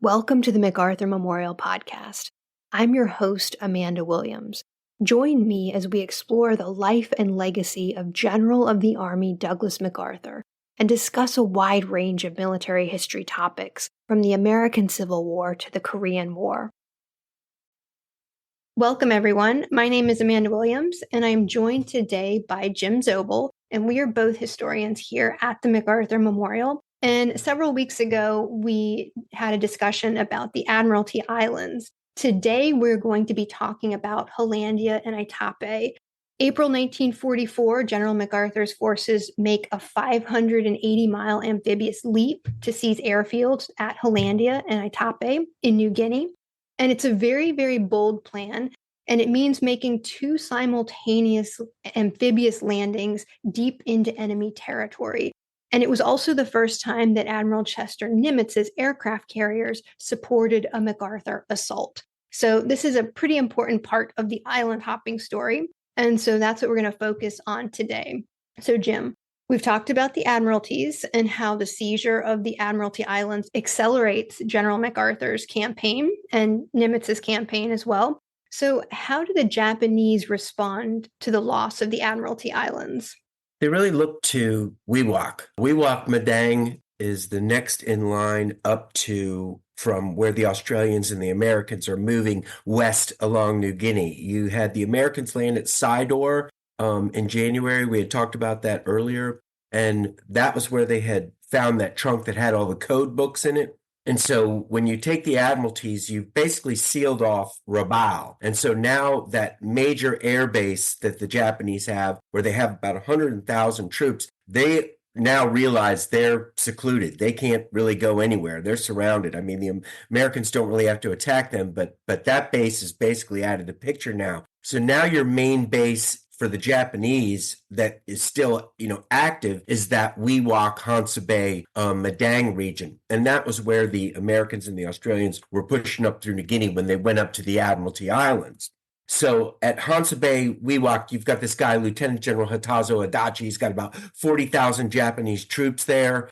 Welcome to the MacArthur Memorial podcast. I'm your host, Amanda Williams. Join me as we explore the life and legacy of General of the Army Douglas MacArthur and discuss a wide range of military history topics, from the American Civil War to the Korean War. Welcome, everyone. My name is Amanda Williams, and I'm joined today by Jim Zobel, and we are both historians here at the MacArthur Memorial. And several weeks ago, we had a discussion about the Admiralty Islands. Today, we're going to be talking about Hollandia and Aitape. April 1944, General MacArthur's forces make a 580-mile amphibious leap to seize airfields at Hollandia and Aitape in New Guinea. And it's a very, very bold plan. And it means making two simultaneous amphibious landings deep into enemy territory. And it was also the first time that Admiral Chester Nimitz's aircraft carriers supported a MacArthur assault. So this is a pretty important part of the island hopping story. And so that's what we're going to focus on today. So Jim, we've talked about the Admiralties and how the seizure of the Admiralty Islands accelerates General MacArthur's campaign and Nimitz's campaign as well. So how do the Japanese respond to the loss of the Admiralty Islands? They really look to Wewak. Wewak Madang is the next in line up to from where the Australians and the Americans are moving west along New Guinea. You had the Americans land at Sidor in January. We had talked about that earlier. And that was where they had found that trunk that had all the code books in it. And so when you take the Admiralties, you've basically sealed off Zobel. And so now that major air base that the Japanese have, where they have about 100,000 troops, they now realize they're secluded. They can't really go anywhere. They're surrounded. I mean, the Americans don't really have to attack them, but that base is basically out of the picture now. So now your main base for the Japanese that is still, active is that Wewak, Hansabe, Madang region. And that was where the Americans and the Australians were pushing up through New Guinea when they went up to the Admiralty Islands. So at Hansabe, Wewak, you've got this guy, Lieutenant General Hitazo Adachi. He's got about 40,000 Japanese troops there.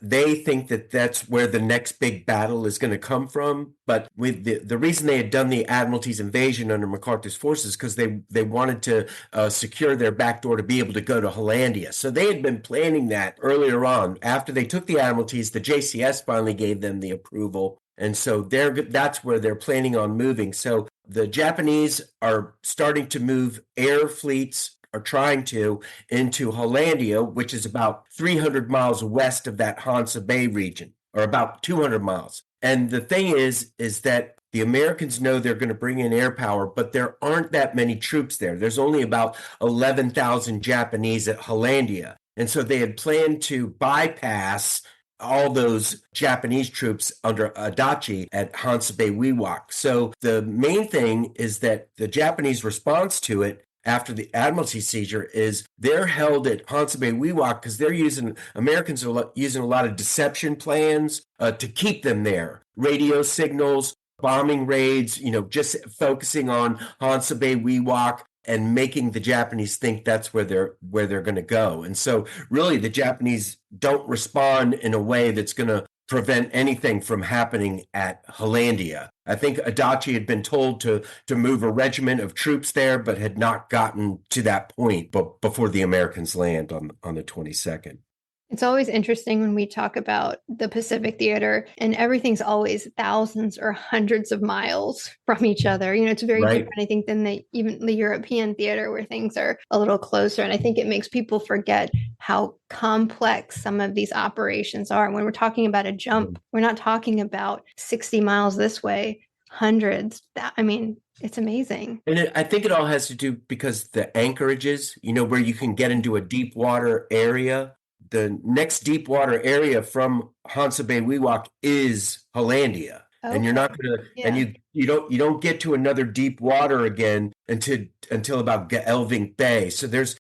They think that that's where the next big battle is going to come from. But with the reason they had done the Admiralty's invasion under MacArthur's forces because they wanted to secure their back door to be able to go to Hollandia. So they had been planning that earlier on. After they took the Admiralties, the JCS finally gave them the approval. And so that's where they're planning on moving. So the Japanese are starting to move air fleets, are trying to, into Hollandia, which is about 300 miles west of that Hansabe region, or about 200 miles. And the thing is that the Americans know they're going to bring in air power, but there aren't that many troops there. There's only about 11,000 Japanese at Hollandia. And so they had planned to bypass all those Japanese troops under Adachi at Hansabe Wewak. So the main thing is that the Japanese response to it after the Admiralty seizure is they're held at Hansabe Wewak because Americans are using a lot of deception plans to keep them there. Radio signals, bombing raids, just focusing on Hansabe Wewak and making the Japanese think that's where they're going to go. And so really the Japanese don't respond in a way that's going to prevent anything from happening at Hollandia. I think Adachi had been told to move a regiment of troops there, but had not gotten to that point before the Americans land on the 22nd. It's always interesting when we talk about the Pacific theater and everything's always thousands or hundreds of miles from each other. It's very different, I think, than even the European theater where things are a little closer. And I think it makes people forget how complex some of these operations are. When we're talking about a jump, we're not talking about 60 miles this way, hundreds. It's amazing. And I think it all has to do because the anchorages, where you can get into a deep water area. The next deep water area from Hansabe Wewak is Hollandia. Okay. And you're not going to, and you don't get to another deep water again until about Gelvink Bay. So there's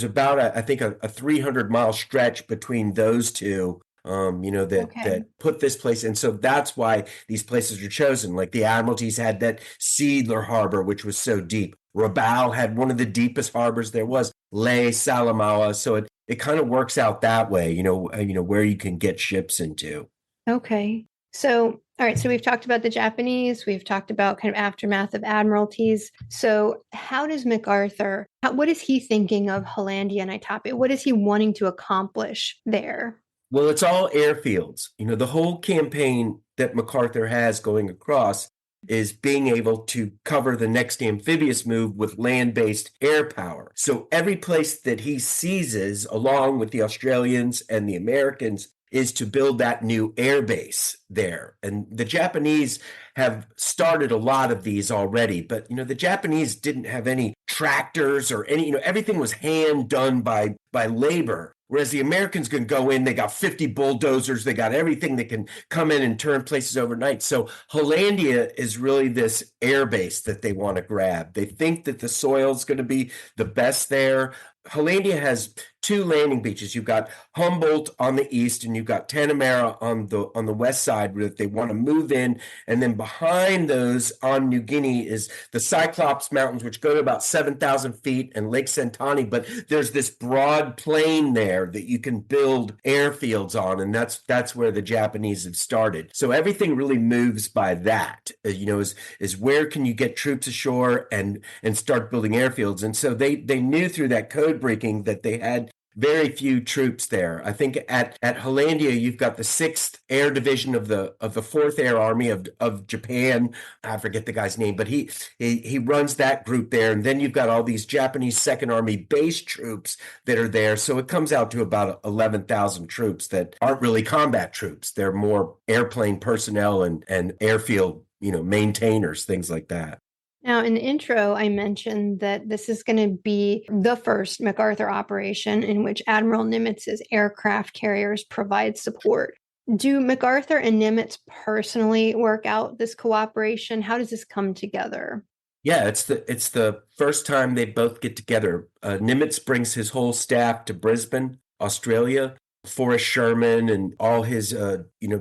about I think a 300-mile stretch between those two. That put this place. And so that's why these places are chosen. Like the Admiralties had that Seidler Harbor, which was so deep. Zobel had one of the deepest harbors there was, Leh, Salamaua. So it kind of works out that way, where you can get ships into. Okay. So All right, so we've talked about the Japanese, we've talked about kind of aftermath of admiralties. So, how does MacArthur, what is he thinking of Hollandia and Aitape? What is he wanting to accomplish there? Well, it's all airfields. The whole campaign that MacArthur has going across is being able to cover the next amphibious move with land-based air power. So every place that he seizes, along with the Australians and the Americans, is to build that new air base there. And the Japanese have started a lot of these already, but the Japanese didn't have any tractors or any, everything was hand done by labor. Whereas the Americans can go in, they got 50 bulldozers, they got everything that can come in and turn places overnight. So Hollandia is really this air base that they want to grab. They think that the soil is going to be the best there. Hollandia has two landing beaches. You've got Humboldt on the east, and you've got Tanamera on the west side that they want to move in. And then behind those on New Guinea is the Cyclops Mountains, which go to about 7,000 feet, and Lake Sentani. But there's this broad plain there that you can build airfields on, and that's where the Japanese have started. So everything really moves by that. Is where can you get troops ashore and start building airfields? And so they knew through that code breaking that they had very few troops there. I think at Hollandia, you've got the 6th Air Division of the 4th Air Army of Japan. I forget the guy's name, but he runs that group there. And then you've got all these Japanese 2nd Army base troops that are there. So it comes out to about 11,000 troops that aren't really combat troops. They're more airplane personnel and airfield, maintainers, things like that. Now, in the intro, I mentioned that this is going to be the first MacArthur operation in which Admiral Nimitz's aircraft carriers provide support. Do MacArthur and Nimitz personally work out this cooperation? How does this come together? Yeah, it's the first time they both get together. Nimitz brings his whole staff to Brisbane, Australia. Forrest Sherman and all his,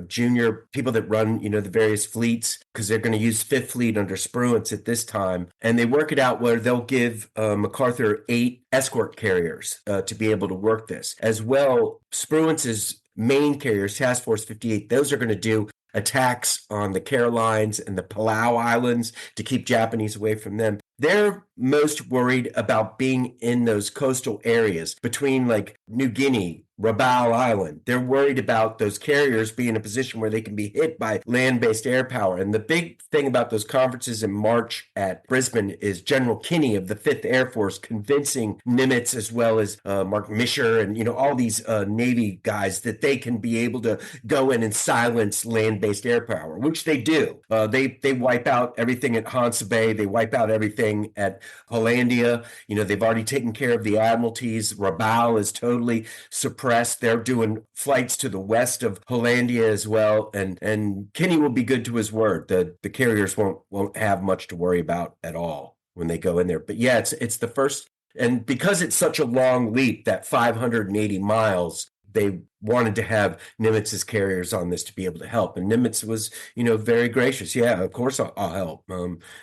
junior people that run, the various fleets, because they're going to use 5th Fleet under Spruance at this time. And they work it out where they'll give MacArthur 8 escort carriers to be able to work this. As well, Spruance's main carriers, Task Force 58, those are going to do attacks on the Carolines and the Palau Islands to keep Japanese away from them. They're most worried about being in those coastal areas between like New Guinea, Rabaul Island. They're worried about those carriers being in a position where they can be hit by land-based air power. And the big thing about those conferences in March at Brisbane is General Kinney of the 5th Air Force convincing Nimitz as well as Mark Misher and, all these Navy guys that they can be able to go in and silence land-based air power, which they do. They wipe out everything at Hansa Bay. They wipe out everything at Hollandia. They've already taken care of the Admiralties. Rabaul is totally suppressed. They're doing flights to the west of Hollandia as well. And Kinney will be good to his word. The carriers won't have much to worry about at all when they go in there. But yeah, it's the first. And because it's such a long leap, that 580 miles, they wanted to have Nimitz's carriers on this to be able to help. And Nimitz was, very gracious. Yeah, of course I'll help.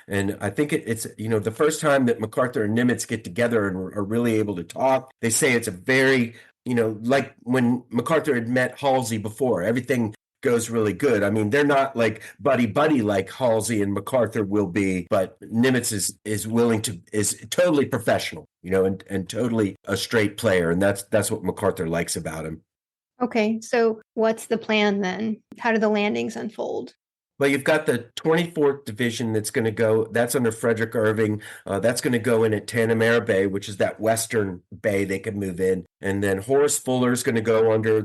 And I think it's, the first time that MacArthur and Nimitz get together and are really able to talk. They say it's a very, like when MacArthur had met Halsey before, everything goes really good. I mean, they're not like buddy like Halsey and MacArthur will be, but Nimitz is totally professional, and totally a straight player. And that's what MacArthur likes about him. Okay, so what's the plan then? How do the landings unfold? Well, you've got the 24th Division that's going to go, that's under Frederick Irving. That's going to go in at Tanamera Bay, which is that western bay they can move in. And then Horace Fuller is going to go under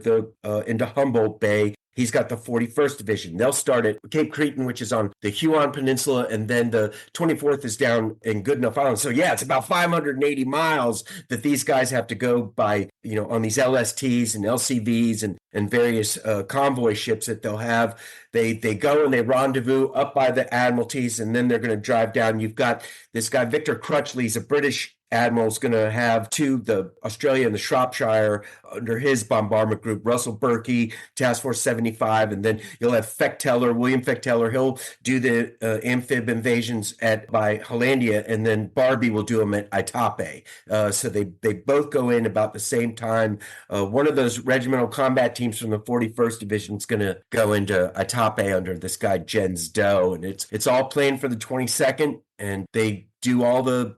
into Humboldt Bay. He's got the 41st Division. They'll start at Cape Cretin, which is on the Huon Peninsula, and then the 24th is down in Goodenough Island. So yeah, it's about 580 miles that these guys have to go by, on these LSTs and LCVs and various convoy ships that they'll have. They go and they rendezvous up by the Admiralties, and then they're going to drive down. You've got this guy, Victor Crutchley, he's a British admiral's going to have the Australia and the Shropshire under his bombardment group, Russell Berkey, Task Force 75, and then you'll have William Fechteller. He'll do the amphib invasions by Hollandia, and then Barbie will do them at Aitape. So they both go in about the same time. One of those regimental combat teams from the 41st Division is going to go into Aitape under this guy Jens Doe, and it's all planned for the 22nd, and they do all the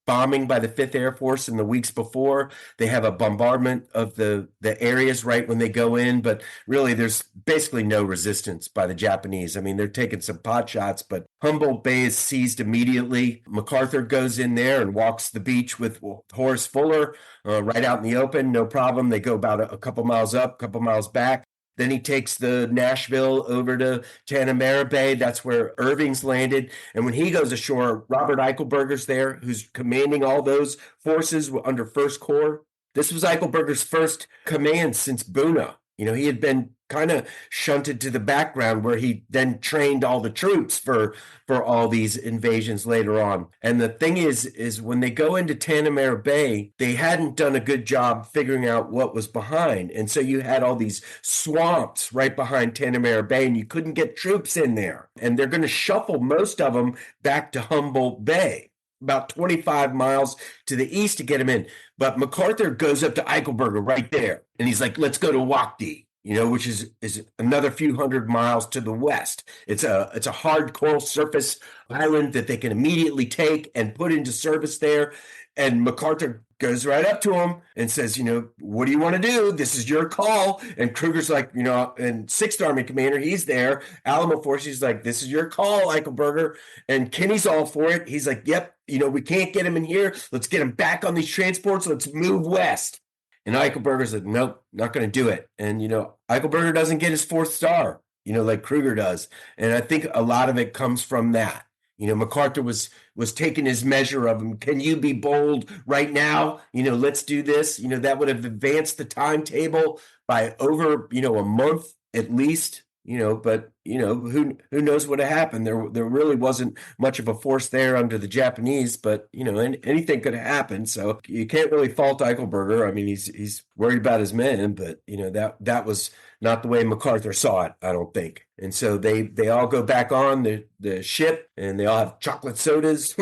bombing by the 5th Air Force in the weeks before. They have a bombardment of the areas right when they go in, but really there's basically no resistance by the Japanese. I mean, they're taking some pot shots, but Humboldt Bay is seized immediately. MacArthur goes in there and walks the beach with Horace Fuller right out in the open, no problem. They go about a couple miles up, a couple miles back. Then he takes the Nashville over to Tanamera Bay. That's where Irving's landed. And when he goes ashore, Robert Eichelberger's there, who's commanding all those forces under First Corps. This was Eichelberger's first command since Buna. He had been kind of shunted to the background, where he then trained all the troops for all these invasions later on. And the thing is when they go into Tanamera Bay, they hadn't done a good job figuring out what was behind. And so you had all these swamps right behind Tanamera Bay, and you couldn't get troops in there. And they're going to shuffle most of them back to Humboldt Bay, about 25 miles to the east to get him in. But MacArthur goes up to Eichelberger right there, and he's like, let's go to Wakdi, which is another few hundred miles to the west. It's a hard coral surface island that they can immediately take and put into service there. And MacArthur goes right up to him and says, what do you want to do? This is your call. And Kruger's like, and 6th Army commander, he's there. Alamo Force, he's like, this is your call, Eichelberger. And Kenny's all for it. He's like, yep, we can't get him in here. Let's get him back on these transports. Let's move west. And Eichelberger's like, nope, not going to do it. And, Eichelberger doesn't get his 4th star, like Kruger does. And I think a lot of it comes from that. MacArthur was taking his measure of him. Can you be bold right now? Let's do this. That would have advanced the timetable by over, a month at least. But who knows what had happened? There really wasn't much of a force there under the Japanese, but anything could have happened. So you can't really fault Eichelberger. I mean, he's worried about his men, but that was not the way MacArthur saw it, I don't think. And so they all go back on the ship, and they all have chocolate sodas,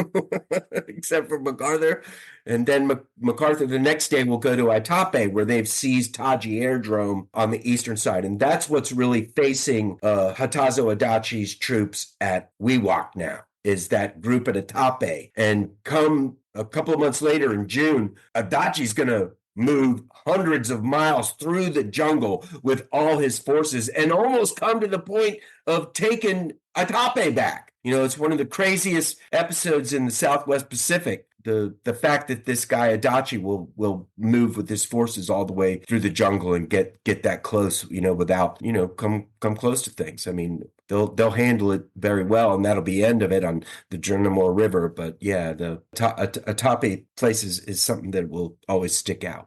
except for MacArthur. And then MacArthur the next day will go to Aitape, where they've seized Taji Airdrome on the eastern side. And that's what's really facing Hatazo Adachi's troops at Wewak now, is that group at Aitape. And come a couple of months later in June, Adachi's going to move hundreds of miles through the jungle with all his forces and almost come to the point of taking Aitape back. It's one of the craziest episodes in the Southwest Pacific. The fact that this guy Adachi will move with his forces all the way through the jungle and get that close, without, come close to things. I mean, they'll handle it very well, and that'll be the end of it on the Jernamore River. But yeah, the Aitape place is something that will always stick out.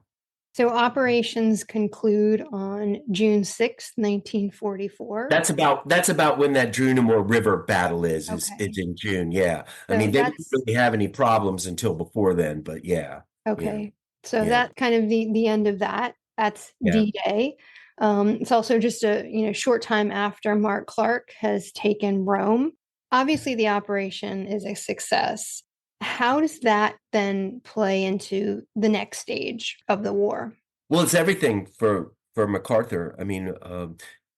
So operations conclude on June 6th, 1944. That's about when that Jernamore River battle is in June. Yeah. So I mean, they didn't really have any problems until before then, but yeah. Okay. So that's kind of the end of that. That's D-Day. It's also just a short time after Mark Clark has taken Rome. Obviously, the operation is a success. How does that then play into the next stage of the war? Well, it's everything for MacArthur. I mean,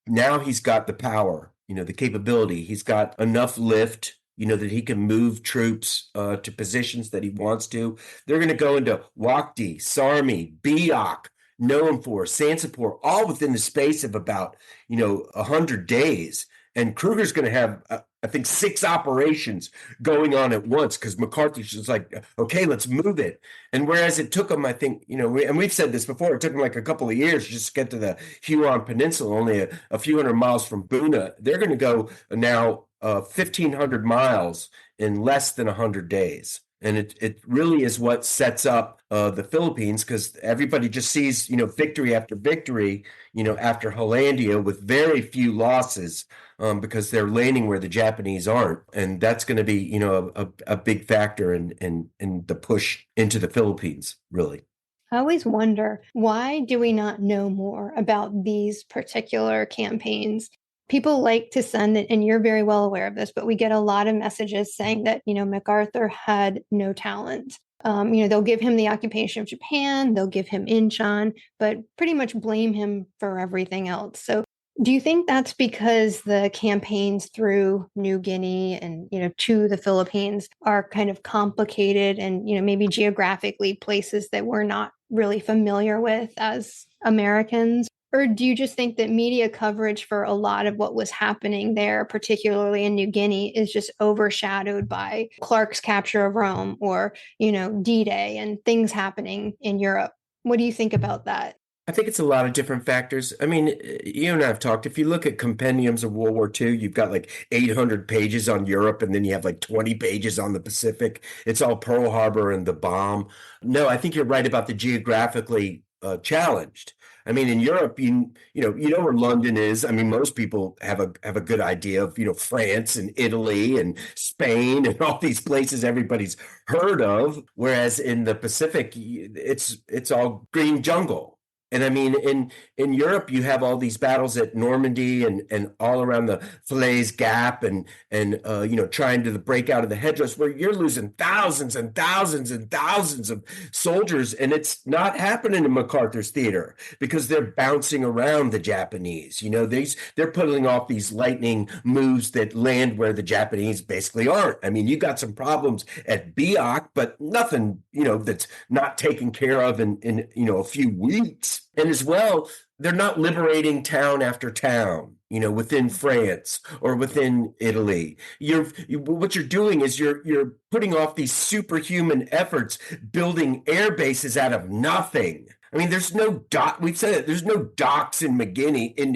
now he's got the power, the capability. He's got enough lift, that he can move troops to positions that he wants to. They're going to go into Wakdi, Sarmi, Biak, Noamfor, Sansapor, all within the space of about, 100 days. And Kruger's going to have, I think, 6 operations going on at once, because MacArthur's just like, okay, let's move it. And whereas it took him, I think, and we've said this before, it took him like a couple of years just to get to the Huron Peninsula, only a few hundred miles from Buna. They're going to go now 1,500 miles in less than 100 days. And it really is what sets up the Philippines, because everybody just sees, victory after victory, after Hollandia with very few losses, because they're landing where the Japanese aren't. And that's going to be, a big factor in the push into the Philippines, really. I always wonder, why do we not know more about these particular campaigns? People like to send it, and you're very well aware of this, but we get a lot of messages saying that, MacArthur had no talent. They'll give him the occupation of Japan, they'll give him Incheon, but pretty much blame him for everything else. So do you think that's because the campaigns through New Guinea and, to the Philippines are kind of complicated and, maybe geographically places that we're not really familiar with as Americans? Or do you just think that media coverage for a lot of what was happening there, particularly in New Guinea, is just overshadowed by Clark's capture of Rome or, D-Day and things happening in Europe? What do you think about that? I think it's a lot of different factors. I mean, you and I have talked. If you look at compendiums of World War II, you've got like 800 pages on Europe, and then you have like 20 pages on the Pacific. It's all Pearl Harbor and the bomb. No, I think you're right about the geographically challenged. I mean, in Europe, you know where London is. I mean, most people have a good idea of, France and Italy and Spain and all these places everybody's heard of. Whereas in the Pacific, it's all green jungle. And I mean, in Europe, you have all these battles at Normandy and all around the Falaise Gap and trying to break out of the headdress, where you're losing thousands and thousands and thousands of soldiers, and it's not happening in MacArthur's theater because they're bouncing around the Japanese. They're pulling off these lightning moves that land where the Japanese basically aren't. I mean, you got some problems at Biak, but nothing that's not taken care of in a few weeks. And as well, they're not liberating town after town, within France or within Italy. What you're doing is you're putting off these superhuman efforts, building air bases out of nothing. I mean, there's no dock. We've said it. There's no docks in New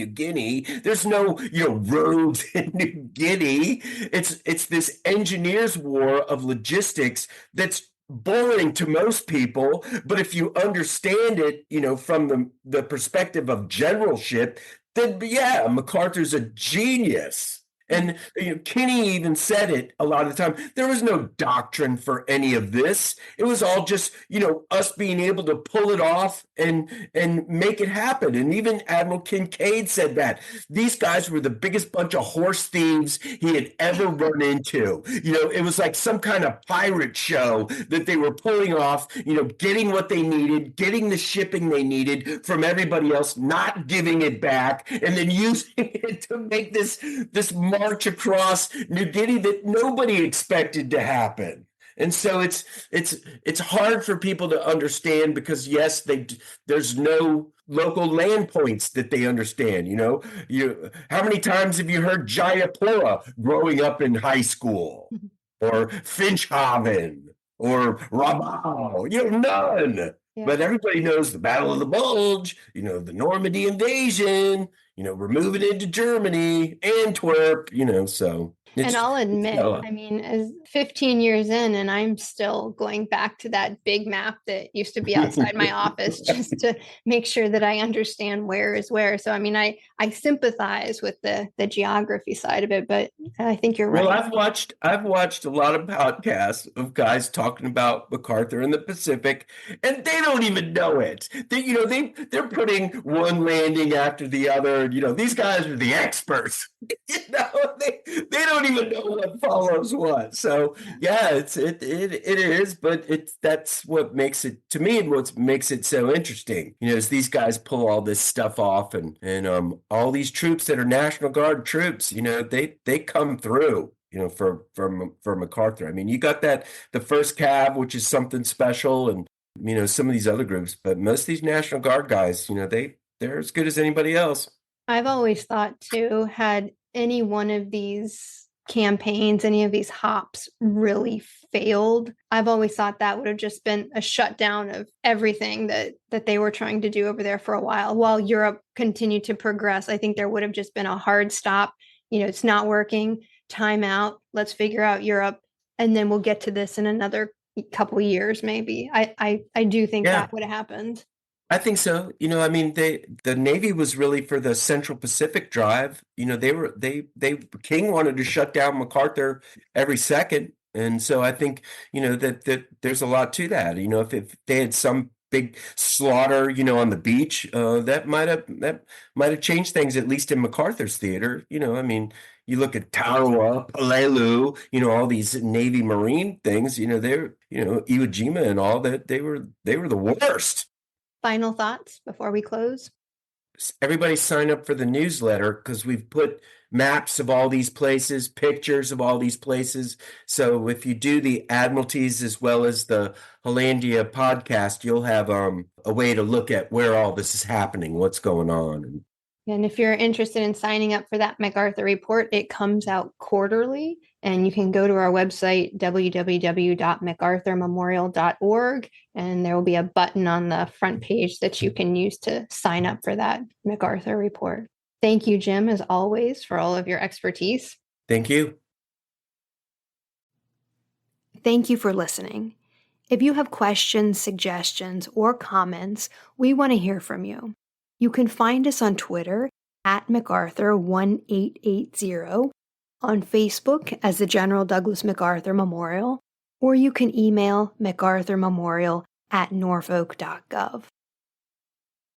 Guinea. There's no, roads in New Guinea. It's this engineers' war of logistics that's boring to most people, but if you understand it, from the perspective of generalship, then yeah, MacArthur's a genius. And Kinney even said it a lot of the time. There was no doctrine for any of this. It was all just, us being able to pull it off and make it happen. And even Admiral Kincaid said that. These guys were the biggest bunch of horse thieves he had ever run into. It was like some kind of pirate show that they were pulling off, getting what they needed, getting the shipping they needed from everybody else, not giving it back, and then using it to make this march across New Guinea that nobody expected to happen. And so it's hard for people to understand because yes, there's no local land points that they understand. How many times have you heard Jayapura growing up in high school, or Finchhaven, or Rabaul? None. Yeah. But everybody knows the Battle of the Bulge, the Normandy invasion, we're moving into Germany, Antwerp, so. And I'll admit, I mean, as 15 years in, and I'm still going back to that big map that used to be outside my office just to make sure that I understand where is where. So, I mean, I sympathize with the geography side of it, but I think you're right. Well, I've watched a lot of podcasts of guys talking about MacArthur in the Pacific, and they don't even know it. They're putting one landing after the other. These guys are the experts. They don't even know what follows what. So yeah, it is, but that's what makes it, to me, what makes it so interesting. Is these guys pull all this stuff off, and all these troops that are National Guard troops, they come through. For MacArthur. I mean, you got the first Cav, which is something special, and some of these other groups, but most of these National Guard guys, they're as good as anybody else. I've always thought too, had any one of these campaigns, any of these hops really failed, I've always thought that would have just been a shutdown of everything that they were trying to do over there for a while Europe continued to progress. I think there would have just been a hard stop. It's not working, time out, let's figure out Europe, and then we'll get to this in another couple years, maybe. I do think Yeah. that would have happened. I think so. I mean, the Navy was really for the Central Pacific drive. They King wanted to shut down MacArthur every second. And so I think, that there's a lot to that. If they had some big slaughter, on the beach, that might have changed things, at least in MacArthur's theater. I mean, you look at Tarawa, Palelu, all these Navy Marine things, they're, Iwo Jima and all that, they were the worst. Final thoughts before we close? Everybody sign up for the newsletter because we've put maps of all these places, pictures of all these places. So if you do the Admiralties as well as the Hollandia podcast, you'll have a way to look at where all this is happening, what's going on. And if you're interested in signing up for that MacArthur report, it comes out quarterly. And you can go to our website, www.macarthurmemorial.org, and there will be a button on the front page that you can use to sign up for that MacArthur report. Thank you, Jim, as always, for all of your expertise. Thank you. Thank you for listening. If you have questions, suggestions, or comments, we want to hear from you. You can find us on Twitter at MacArthur1880, on Facebook as the General Douglas MacArthur Memorial, or you can email MacArthurMemorial@norfolk.gov.